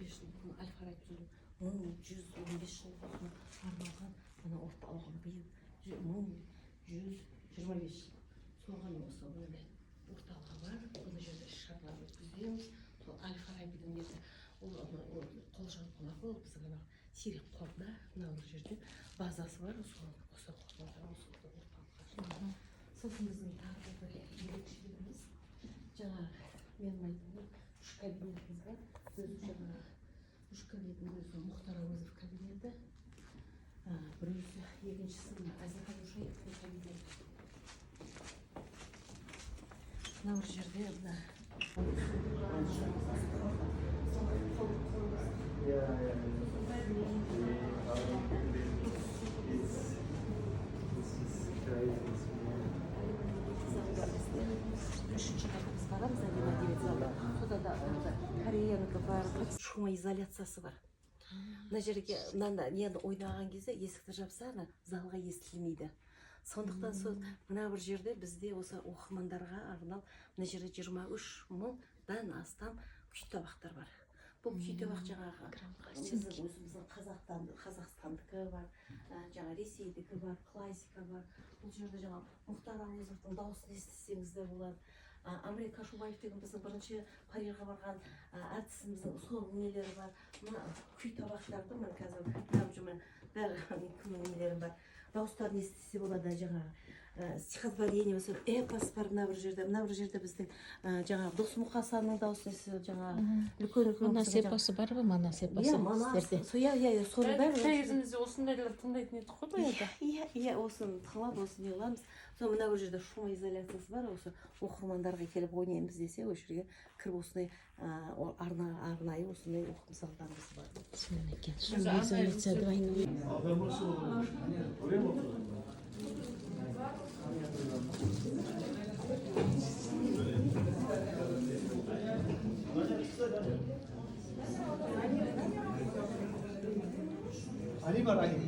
15 жыл Әл-Фарабидің 1115 жылдығына арналған мына орталығын биыл 1125 жыл. Соған осы орталығы бар. Бұл жерде іс-шаралар өткіземіз. Сол Әл-Фарабидің жерде қолжазбалар бұл біздің сирек қорда мына жерде базасы бар. Соны осы орталыққа ашылды. Сосын біздің тағы бір ерекшелігіміз жаңағы менің айтуым үш кабинетіміз бар. Өзі жаңағы үш кабинеттің өзі Мұхтар Әуезов кабинеті, біреусі екіншісі Әзірхан Нұршайықовтың кабинеті. Мына бір жерде мына үшінші қабатымыз барамыз, әдебиет залы. Сода да Кореянікі бар, шумоизоляциясы бар. Мына жерге нені ойнаған кезде есікті жапса, залға естілмейді. Сондықтан мына бір жерде бізде осы оқырмандарға арналып мына жерде 23.000-дан астам күй табақтар бар. Бұл күй табақ жаңағы өзіміздің Қазақстандікі бар, жаңа Ресейдікі бар, классика бар. Бұл жерде жаңа Мұхтар Әуезовтың дауысын естісеңіз де болады. Америка Шубаев деген біздің бірінші Парижға барған әртісіміздің сол нелері бар. Мына күй табақтарды міне қазір бәрі кімнің нелері бар. Дауыстарын естісе болады жаңағы стихотворение, эпос бар мына бір жерде біздің жаңағы Досмұқасанның дауысын естісе жаңағы үлкен Манас эпосы бар ғой, Манас эпосы. Иә, соның бәрі. Кезімізде осындайлар тыңдайтын едік қой баяғыда. Иә, осыны тыңлап, осыны неғыламыз. Сол мына бір жерде шумоизоляциясы бар, осы оқырмандарға келіп ойнаймыз десе, осы жерге кіріп осындай арнайы осындай оқым залдарымыз бар. Шумоизоляция двойной. Ali var Ali.